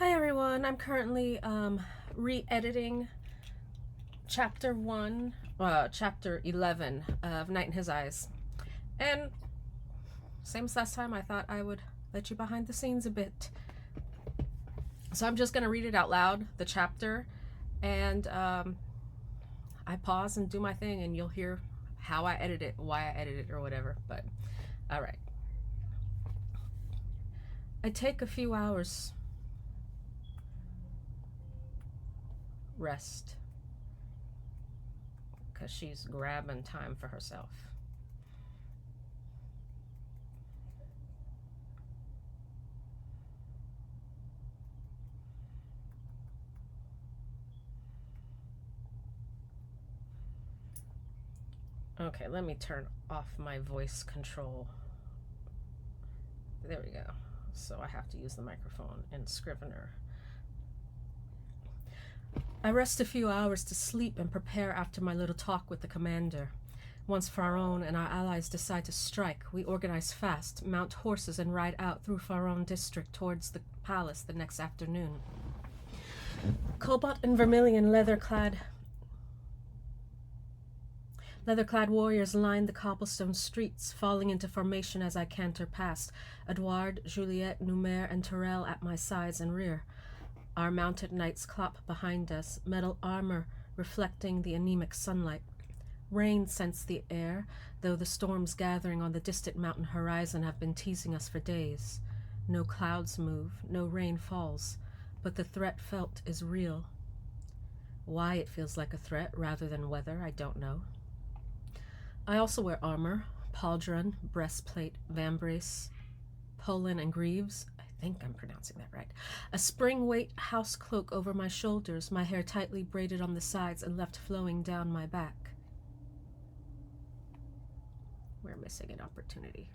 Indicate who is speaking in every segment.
Speaker 1: Hi everyone, I'm currently re-editing chapter 11 of Night in His Eyes. And same as last time, I thought I would let you behind the scenes a bit. So I'm just going to read it out loud, the chapter, and I pause and do my thing and you'll hear how I edit it, why I edit it, or whatever. But, alright. I take a few hours rest because she's grabbing time for herself. Okay, let me turn off my voice control. There we go. So I have to use the microphone in Scrivener. I rest a few hours to sleep and prepare after my little talk with the commander. Once Pharaon and our allies decide to strike, we organize fast, mount horses, and ride out through Pharaon district towards the palace the next afternoon. Cobalt and vermilion leather-clad warriors line the cobblestone streets, falling into formation as I canter past, Edouard, Juliette, Numer, and Terrell at my sides and rear. Our mounted knights clop behind us, metal armor reflecting the anemic sunlight. Rain scents the air, though the storms gathering on the distant mountain horizon have been teasing us for days. No clouds move, no rain falls, but the threat felt is real. Why it feels like a threat rather than weather, I don't know. I also wear armor, pauldron, breastplate, vambrace, Poland and greaves. I think I'm pronouncing that right. A spring-weight house cloak over my shoulders, my hair tightly braided on the sides and left flowing down my back. We're missing an opportunity.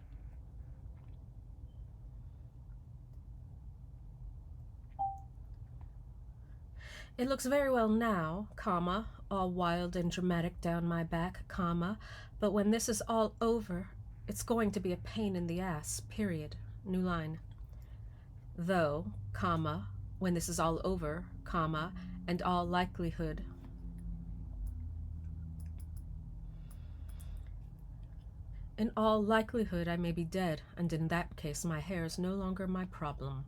Speaker 1: It looks very well now, comma, all wild and dramatic down my back, comma, but when this is all over, it's going to be a pain in the ass, period. New line. Though, comma, when this is all over, comma, and all likelihood. In all likelihood, I may be dead, and in that case, my hair is no longer my problem.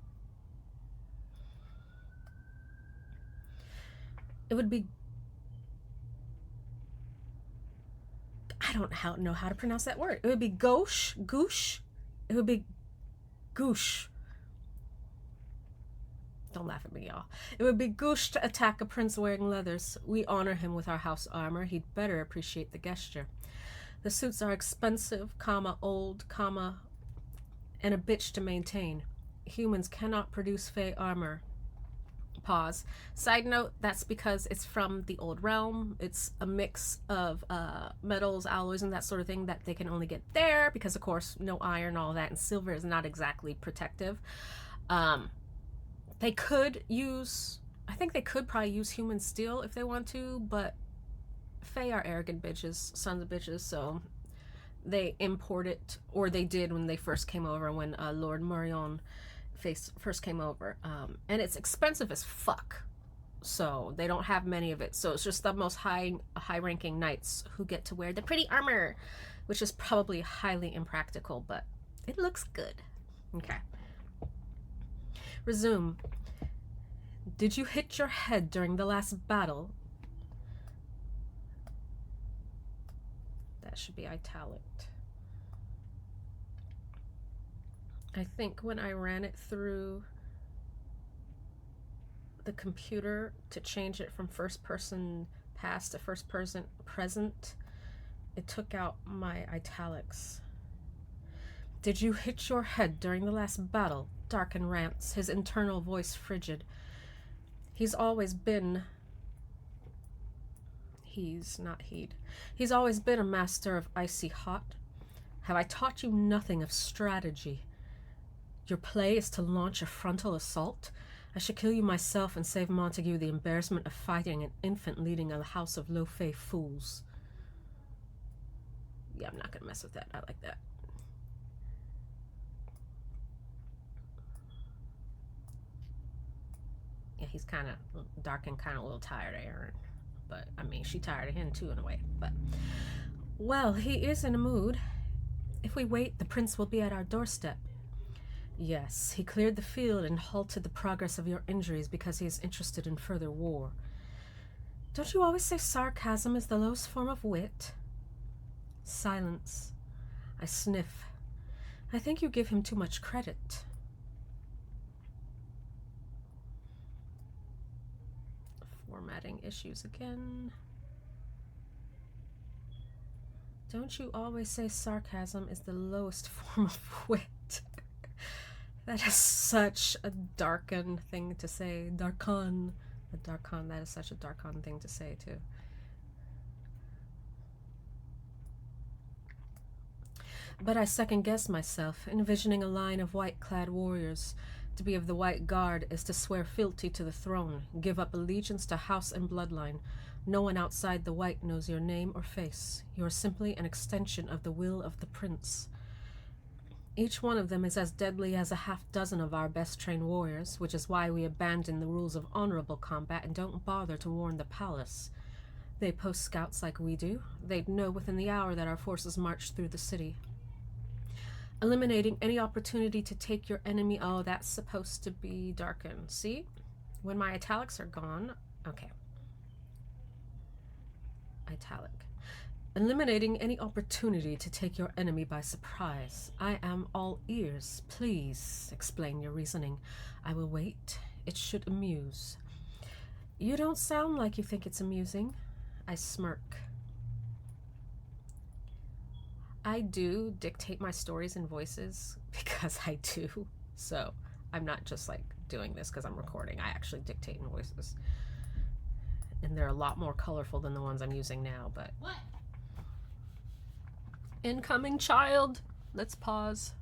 Speaker 1: It would be... I don't know how to pronounce that word. It would be gauche. It would be gauche. Don't laugh at me, y'all. It would be gauche to attack a prince wearing leathers. We honor him with our house armor. He'd better appreciate the gesture. The suits are expensive, comma, old, comma, and a bitch to maintain. Humans cannot produce fey armor. Pause. Side note, that's because it's from the old realm. It's a mix of metals, alloys, and that sort of thing that they can only get there because, of course, no iron, all that, and silver is not exactly protective. They could use... I think they could probably use human steel if they want to, but Fae are arrogant bitches, sons of bitches, so they import it, or they did when they first came over, when Lord Morion first came over. And it's expensive as fuck, so they don't have many of it. So it's just the most high-ranking knights who get to wear the pretty armor, which is probably highly impractical, but it looks good. Okay. Resume. Did you hit your head during the last battle? That should be italic. I think when I ran it through the computer to change it from first person past to first person present, it took out my italics. Did you hit your head during the last battle? Darken rants, his internal voice frigid. He's always been a master of icy hot. Have I taught you nothing of strategy? Your play is to launch a frontal assault? I should kill you myself and save Montague the embarrassment of fighting an infant leading a house of low-fae fools. Yeah, I'm not gonna mess with that. I like that. he's kind of dark and kind of a little tired of Aaron. But, I mean, she tired of him too in a way. But, well, he is in a mood. If we wait, the prince will be at our doorstep. Yes, he cleared the field and halted the progress of your injuries because he is interested in further war. Don't you always say sarcasm is the lowest form of wit? Silence. I sniff. I think you give him too much credit. Formatting issues again. Don't you always say sarcasm is the lowest form of wit? That is such a Darkan thing to say. Darkan. A Darkan, that is such a Darkan thing to say, too. But I second-guess myself, envisioning a line of white-clad warriors. To be of the White Guard is to swear fealty to the throne, give up allegiance to house and bloodline. No one outside the white knows your name or face. You are simply an extension of the will of the prince. Each one of them is as deadly as a half-dozen of our best-trained warriors, which is why we abandon the rules of honorable combat and don't bother to warn the palace. They post scouts like we do. They'd know within the hour that our forces march through the city. Eliminating any opportunity to take your enemy. Oh, that's supposed to be darkened. See? When my italics are gone. Okay. Italic. Eliminating any opportunity to take your enemy by surprise. I am all ears. Please explain your reasoning. I will wait. It should amuse. You don't sound like you think it's amusing. I smirk. I do dictate my stories in voices because I do. So I'm not just like doing this because I'm recording. I actually dictate in voices. And they're a lot more colorful than the ones I'm using now, but...
Speaker 2: What?
Speaker 1: Incoming child. Let's pause.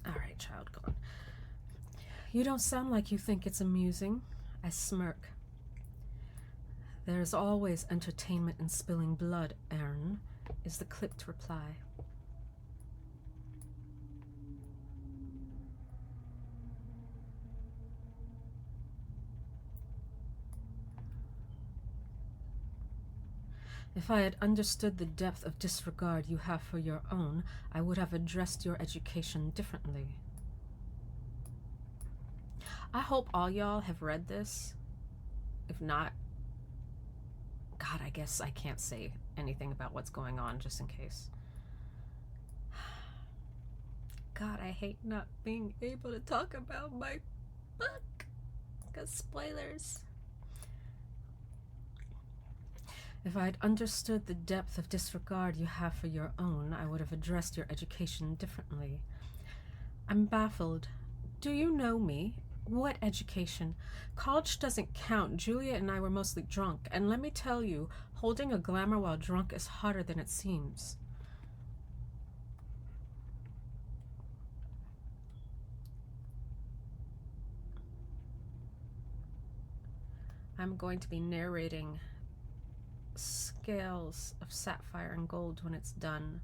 Speaker 1: All right, child gone. You don't sound like you think it's amusing. I smirk. There's always entertainment in spilling blood, Aaron, is the clipped reply. If I had understood the depth of disregard you have for your own, I would have addressed your education differently. I hope all y'all have read this. If not, God, I guess I can't say anything about what's going on just in case. God, I hate not being able to talk about my book. Because spoilers. If I had understood the depth of disregard you have for your own, I would have addressed your education differently. I'm baffled. Do you know me? What education? College doesn't count. Julia and I were mostly drunk, and let me tell you, holding a glamour while drunk is harder than it seems. I'm going to be narrating scales of sapphire and gold when it's done.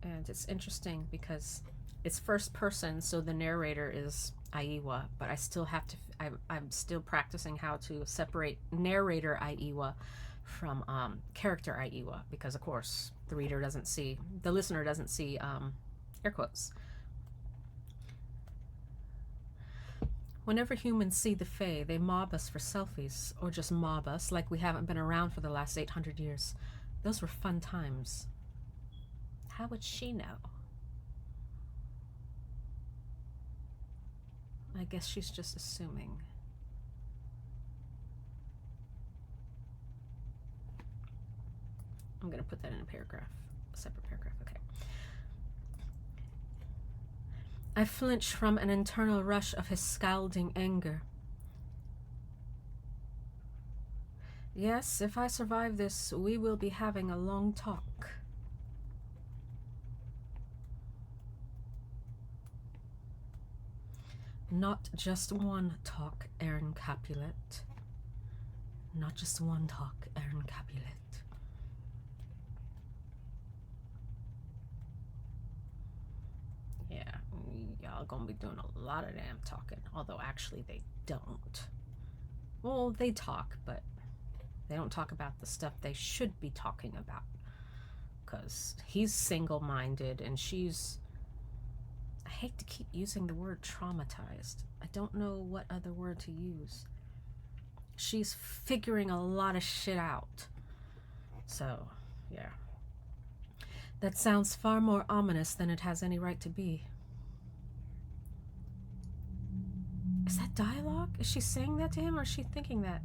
Speaker 1: And it's interesting because it's first person, so the narrator is Aiwa, but I still have to, I'm still practicing how to separate narrator Aiwa from character Aiwa, because of course the reader doesn't see, the listener doesn't see air quotes. Whenever humans see the Fae, they mob us for selfies, or just mob us like we haven't been around for the last 800 years. Those were fun times. How would she know? I guess she's just assuming. I'm gonna put that in a paragraph, a separate paragraph, okay. I flinch from an internal rush of his scalding anger. Yes, if I survive this, we will be having a long talk. Not just one talk, Aaron Capulet. Not just one talk, Aaron Capulet. Yeah, y'all y'all are gonna be doing a lot of damn talking. Although actually they don't. Well, they talk, but they don't talk about the stuff they should be talking about. Because he's single-minded and she's... I hate to keep using the word traumatized. I don't know what other word to use. She's figuring a lot of shit out. So, yeah. That sounds far more ominous than it has any right to be. Is that dialogue? Is she saying that to him or is she thinking that?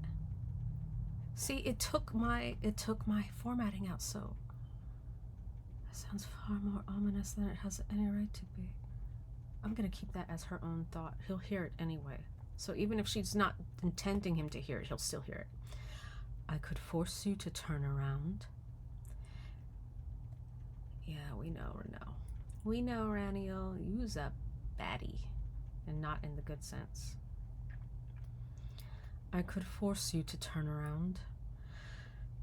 Speaker 1: See, it took my formatting out, so that sounds far more ominous than it has any right to be. I'm gonna keep that as her own thought. He'll hear it anyway. So even if she's not intending him to hear it, he'll still hear it. I could force you to turn around. Yeah, we know, Renault. We know, Raniel, you's a baddie, and not in the good sense. I could force you to turn around.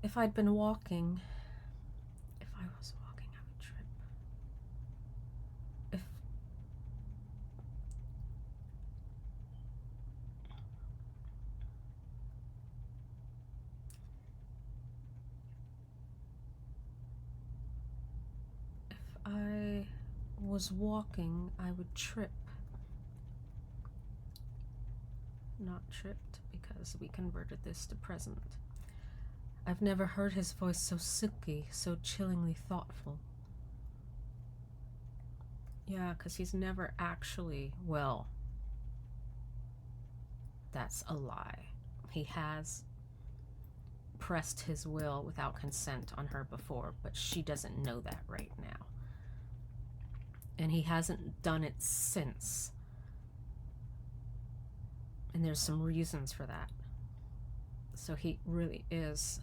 Speaker 1: If I'd been walking, if I was walking, I would trip. If I was walking, I would trip. Not tripped, because we converted this to present. I've never heard his voice so silky, so chillingly thoughtful. Yeah, because he's never actually, well, that's a lie. He has pressed his will without consent on her before, but she doesn't know that right now. And he hasn't done it since. And there's some reasons for that. So he really is,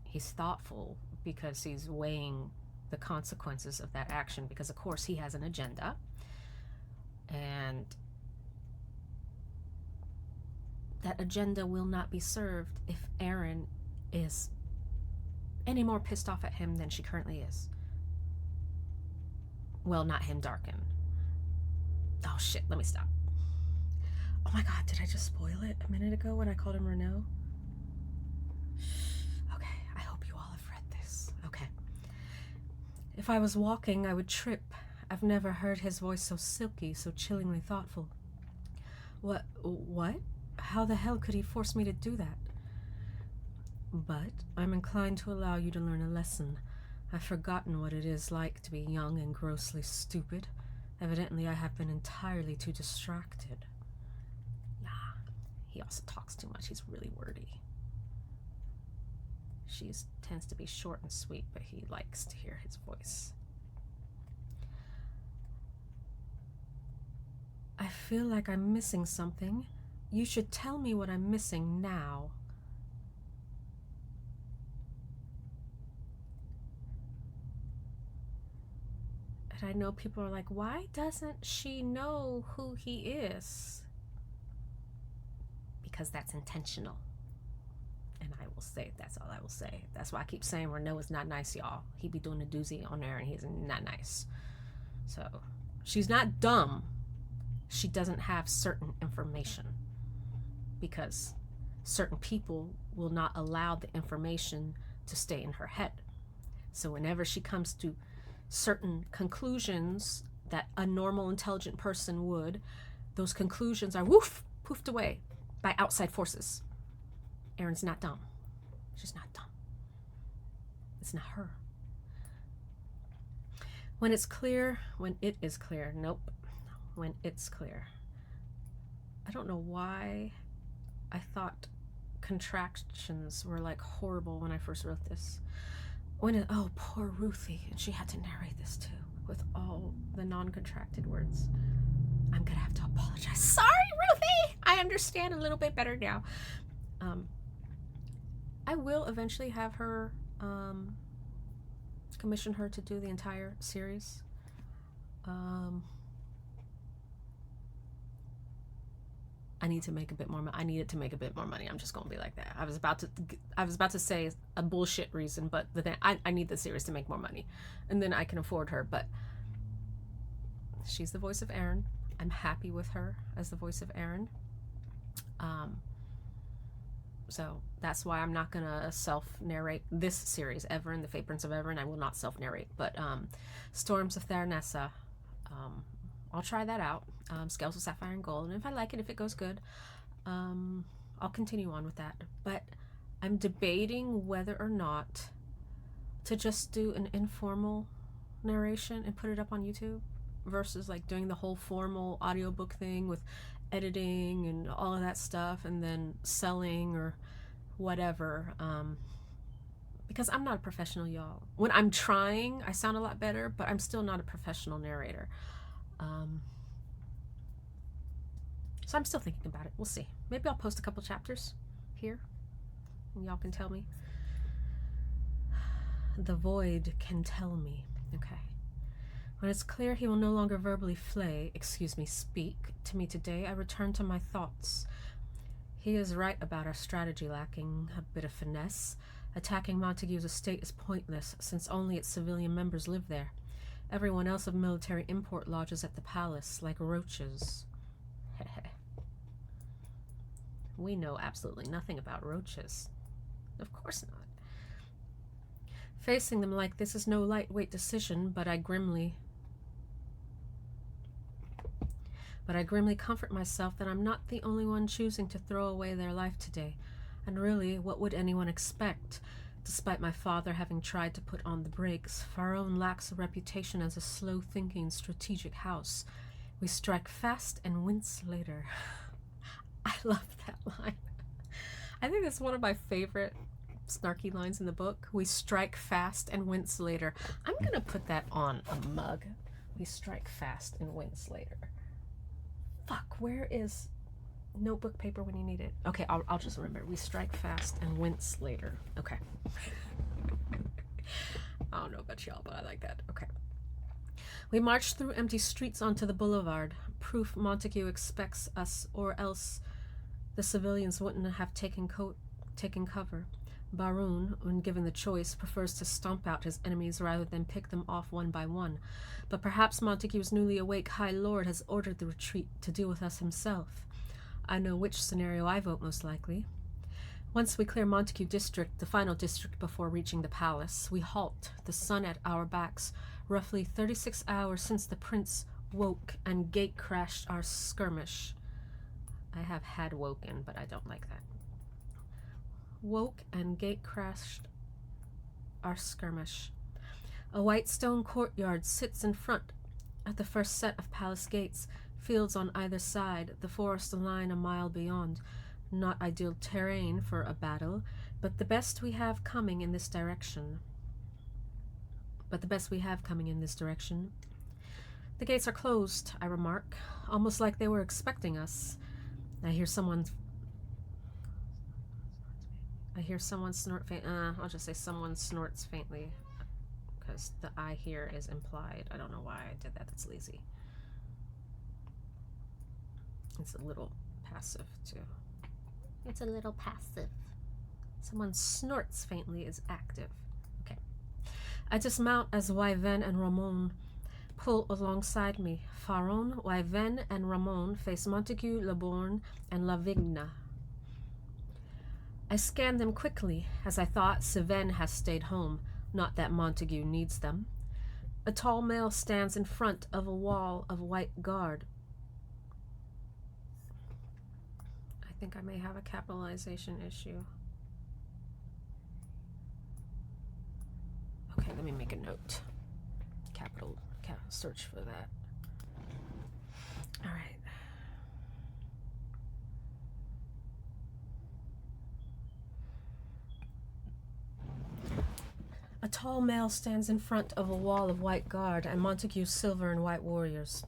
Speaker 1: he's thoughtful because he's weighing the consequences of that action, because of course he has an agenda. And that agenda will not be served if Erin is any more pissed off at him than she currently is. Well, not him, Darkin. Oh shit, let me stop. Oh my god, did I just spoil it a minute ago when I called him Renault? Okay, I hope you all have read this. Okay. If I was walking, I would trip. I've never heard his voice so silky, so chillingly thoughtful. What? How the hell could he force me to do that? But I'm inclined to allow you to learn a lesson. I've forgotten what it is like to be young and grossly stupid. Evidently, I have been entirely too distracted. He also talks too much. He's really wordy. She tends to be short and sweet, but he likes to hear his voice. I feel like I'm missing something. You should tell me what I'm missing now. And I know people are like, why doesn't she know who he is? Because that's intentional. And I will say, that's all I will say. That's why I keep saying Renault is not nice, y'all. He be doing a doozy on there and he's not nice. So, she's not dumb. She doesn't have certain information. Because certain people will not allow the information to stay in her head. So whenever she comes to certain conclusions that a normal, intelligent person would, those conclusions are poofed away by outside forces. Erin's not dumb. She's not dumb. It's not her. When it is clear, nope. When it's clear. I don't know why I thought contractions were like horrible when I first wrote this. Oh, poor Ruthie, and she had to narrate this too, with all the non-contracted words. I'm gonna have to apologize. Sorry, Ruthie! I understand a little bit better now. I will eventually have her commission her to do the entire series. I need to make a bit more money. I needed to make a bit more money. I'm just gonna be like that. I was about to say a bullshit reason, but then I need the series to make more money, and then I can afford her. But She's the voice of Aaron. I'm happy with her as the voice of Aaron. So that's why I'm not going to self-narrate this series, Everin, the Fate Prince of Everin. I will not self-narrate. But Storms of Theranessa, I'll try that out. Scales of Sapphire and Gold. And if I like it, if it goes good, I'll continue on with that. But I'm debating whether or not to just do an informal narration and put it up on YouTube versus like doing the whole formal audiobook thing with editing and all of that stuff and then selling or whatever, because I'm not a professional, y'all. When I'm trying, I sound a lot better, but I'm still not a professional narrator. So I'm still thinking about it. We'll see. Maybe I'll post a couple chapters here and y'all can tell me. The void can tell me. Okay. When it's clear he will no longer verbally speak to me today, I return to my thoughts. He is right about our strategy lacking a bit of finesse. Attacking Montague's estate is pointless, since only its civilian members live there. Everyone else of military import lodges at the palace, like roaches. We know absolutely nothing about roaches. Of course not. Facing them like this is no lightweight decision, but I grimly comfort myself that I'm not the only one choosing to throw away their life today. And really, what would anyone expect? Despite my father having tried to put on the brakes, Pharaon lacks a reputation as a slow-thinking, strategic house. We strike fast and wince later. I love that line. I think that's one of my favorite snarky lines in the book. We strike fast and wince later. I'm going to put that on a mug. We strike fast and wince later. Fuck, where is notebook paper when you need it? Okay, I'll just remember. We strike fast and wince later. Okay. I don't know about y'all, but I like that. Okay. We march through empty streets onto the boulevard. Proof Montague expects us, or else the civilians wouldn't have taken cover. Baroon, when given the choice, prefers to stomp out his enemies rather than pick them off one by one. But perhaps Montague's newly awake High Lord has ordered the retreat to deal with us himself. I know which scenario I vote most likely. Once we clear Montague District, the final district before reaching the palace, we halt, the sun at our backs, roughly 36 hours since the prince woke and gate-crashed our skirmish. I have had woken, but I don't like that. Woke and gate-crashed our skirmish. A white stone courtyard sits in front at the first set of palace gates, fields on either side, the forest line a mile beyond. Not ideal terrain for a battle, but the best we have coming in this direction. The gates are closed, I remark, almost like they were expecting us. I hear someone snort faint. I'll just say someone snorts faintly, because the I hear is implied. I don't know why I did that. That's lazy. It's a little passive, too. It's a little passive. Someone snorts faintly is active. Okay. I dismount as Wyven and Ramon pull alongside me. Pharaon, Wyven, and Ramon face Montague, Leborn, and Lavigna. I scan them quickly, as I thought Siven has stayed home, not that Montague needs them. A tall male stands in front of a wall of white guard. I think I may have a capitalization issue. Okay, let me make a note. Search for that. All right. A tall male stands in front of a wall of white guard and Montague's silver and white warriors.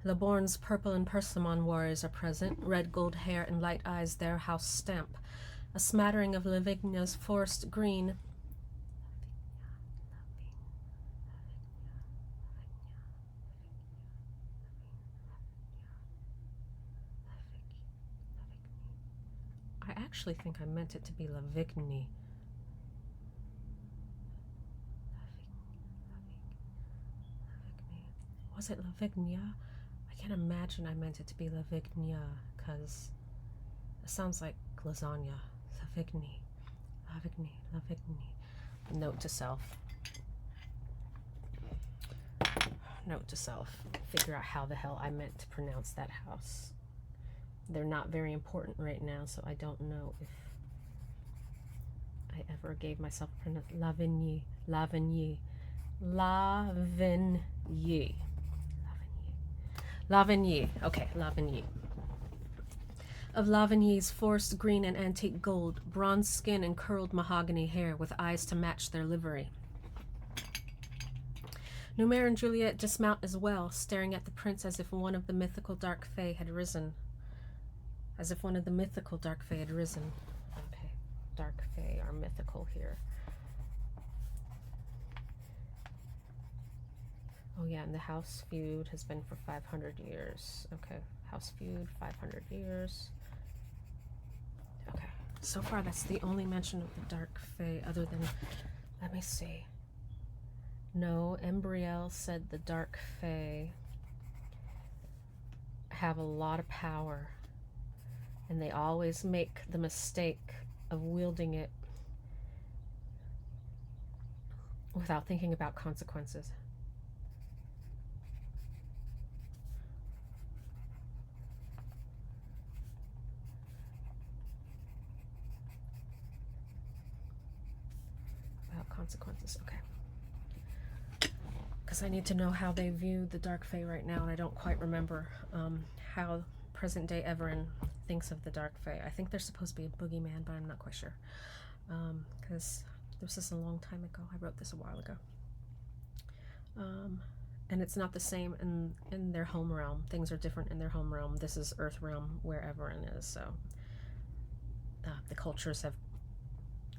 Speaker 1: Leborn's purple and persimmon warriors are present, red gold hair and light eyes their house stamp. A smattering of Lavigna's forest green. I actually think I meant it to be Lavigny. was it Lavignia? I can't imagine I meant it to be Lavignia, because it sounds like lasagna. Lavigny, Lavigny, Lavigny. Note to self. Note to self. Figure out how the hell I meant to pronounce that house. They're not very important right now, so I don't know if I ever gave myself a pronunciation. Lavigny, Lavigny, Lavigny, Lavigny, Lavigny. Okay, Lavigny. Of Lavigny's forest green and antique gold, bronze skin and curled mahogany hair with eyes to match their livery. Numair and Juliet dismount as well, staring at the prince as if one of the mythical dark fae had risen. As if one of the mythical dark fae had risen. Okay, dark fae are mythical here. Oh yeah, and the house feud has been for 500 years. Okay, house feud, 500 years. Okay, so far that's the only mention of the dark fae other than, let me see. No, Embriel said the dark fae have a lot of power, and they always make the mistake of wielding it without thinking about consequences. Without consequences, okay. Because I need to know how they view the dark fae right now, and I don't quite remember how present-day Everin thinks of the dark fae. I think they're supposed to be a boogeyman, but I'm not quite sure. Because this is a long time ago. I wrote this a while ago. And it's not the same in their home realm. Things are different in their home realm. This is Earth realm, where Everin is, so the cultures have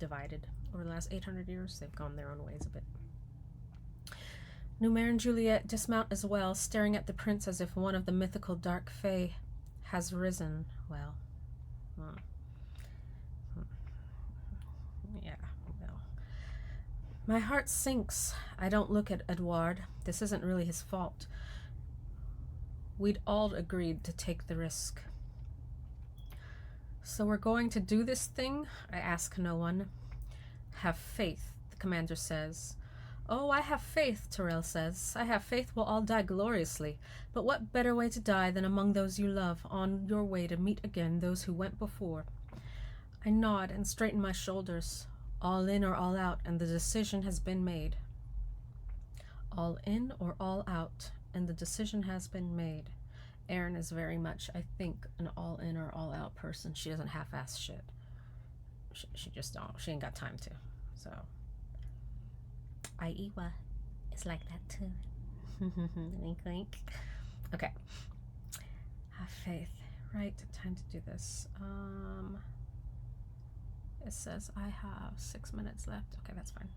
Speaker 1: divided over the last 800 years. They've gone their own ways a bit. Numair and Juliet dismount as well, staring at the prince as if one of the mythical dark fae has risen. Well, yeah, well. My heart sinks. I don't look at Edward. This isn't really his fault. We'd all agreed to take the risk. So we're going to do this thing? I ask no one. Have faith, the commander says. Oh, I have faith, Tyrell says. I have faith we'll all die gloriously. But what better way to die than among those you love, on your way to meet again those who went before? I nod and straighten my shoulders. All in or all out, and the decision has been made. All in or all out, and the decision has been made. Erin is very much, I think, an all in or all out person. She doesn't half-ass shit. She just don't. She ain't got time to. So... Aiwa is like that too. Wink, wink. Okay. Have faith. Right, time to do this. It says I have 6 minutes left. Okay, that's fine.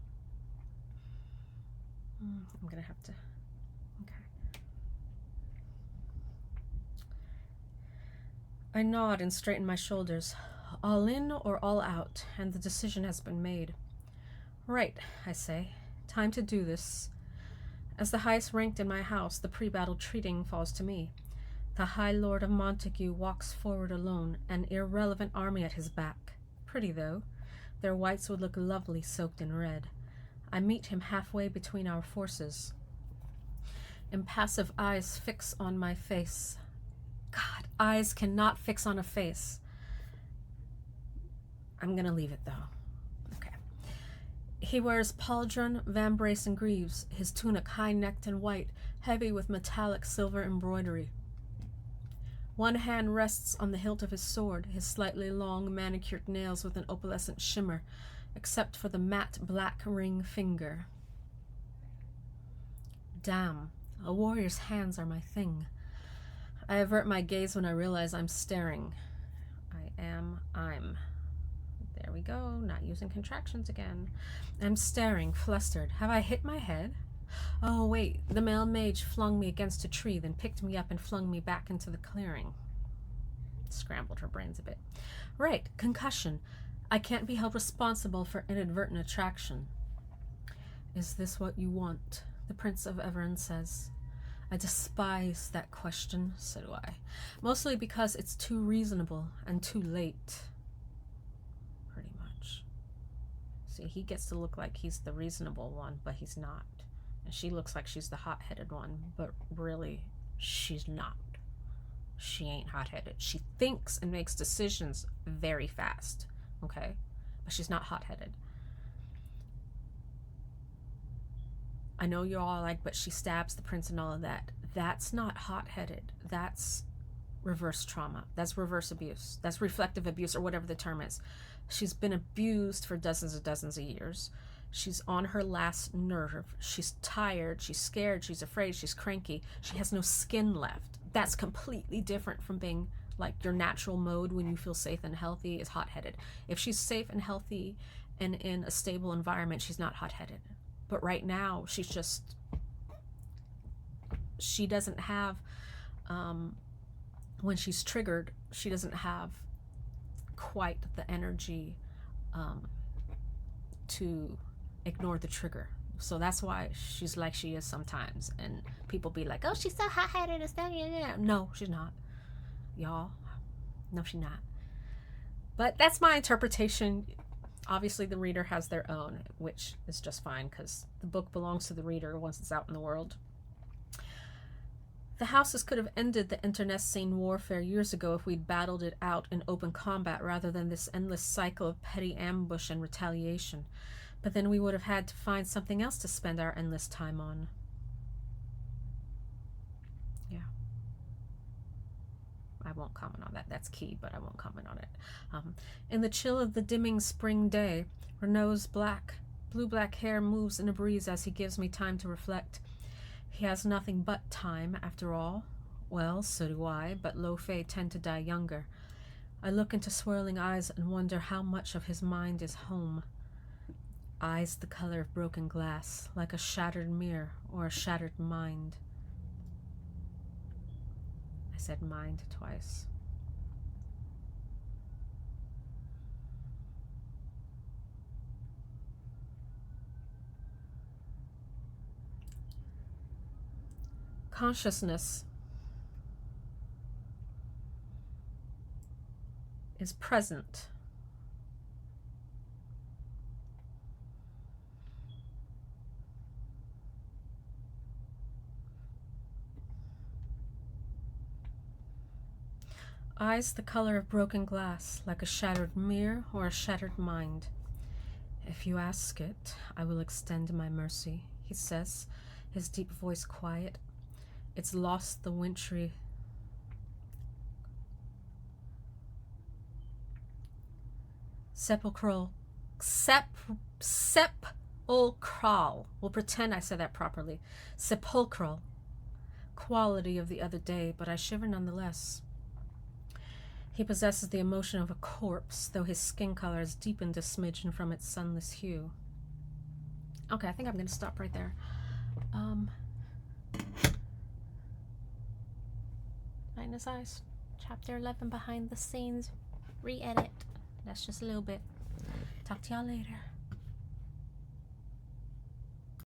Speaker 1: I'm gonna have to. Okay. I nod and straighten my shoulders. All in or all out, and the decision has been made. Right, I say. Time to do this. As the highest ranked in my house, the pre-battle treating falls to me. The High Lord of Montague walks forward alone, an irrelevant army at his back. Pretty, though. Their whites would look lovely soaked in red. I meet him halfway between our forces. Impassive eyes fix on my face. God, eyes cannot fix on a face. I'm gonna leave it, though. He wears pauldron, vambrace, and greaves, his tunic high-necked and white, heavy with metallic silver embroidery. One hand rests on the hilt of his sword, his slightly long, manicured nails with an opalescent shimmer, except for the matte black ring finger. Damn, a warrior's hands are my thing. I avert my gaze when I realize I'm staring. I'm. There we go, not using contractions again. I'm staring, flustered. Have I hit my head? Oh, wait, the male mage flung me against a tree, then picked me up and flung me back into the clearing. Scrambled her brains a bit. Right, concussion. I can't be held responsible for inadvertent attraction. Is this what you want? The Prince of Everin says. I despise that question, so do I. Mostly because it's too reasonable and too late. Pretty much. See, he gets to look like he's the reasonable one, but he's not. And she looks like she's the hot-headed one, but really, she's not. She ain't hot-headed. She thinks and makes decisions very fast, okay? But she's not hot-headed. I know you're all like, but she stabs the prince and all of that. That's not hot-headed. That's reverse trauma. That's reverse abuse. That's reflective abuse, or whatever the term is. She's been abused for dozens of years. She's on her last nerve. She's tired. She's scared. She's afraid. She's cranky. She has no skin left. That's completely different from being like your natural mode when you feel safe and healthy is hot-headed. If she's safe and healthy and in a stable environment, she's not hot-headed. But right now, she doesn't have, when she's triggered, she doesn't have quite the energy to ignore the trigger. So that's why she's like she is sometimes. And people be like, oh, she's so hot-headed and stuff. No, she's not. Y'all. No, she's not. But that's my interpretation. Obviously, the reader has their own, which is just fine because the book belongs to the reader once it's out in the world. The houses could have ended the internecine warfare years ago if we'd battled it out in open combat rather than this endless cycle of petty ambush and retaliation. But then we would have had to find something else to spend our endless time on. Yeah. I won't comment on that. That's key, but I won't comment on it. In the chill of the dimming spring day, Renault's blue-black hair moves in a breeze as he gives me time to reflect. He has nothing but time, after all. Well, so do I, but low fae tend to die younger. I look into swirling eyes and wonder how much of his mind is home. Eyes the color of broken glass, like a shattered mirror or a shattered mind. I said mind twice. Consciousness is present. Eyes the color of broken glass, like a shattered mirror or a shattered mind. If you ask it, I will extend my mercy, he says, his deep voice quiet. It's lost the wintry sepulchral. We'll pretend I said that properly. Sepulchral quality of the other day, but I shiver nonetheless. He possesses the emotion of a corpse, though his skin color has deepened a smidgen from its sunless hue. Okay, I think I'm going to stop right there. Lightness Eyes, Chapter 11, Behind the Scenes, re-edit. That's just a little bit. Talk to y'all later.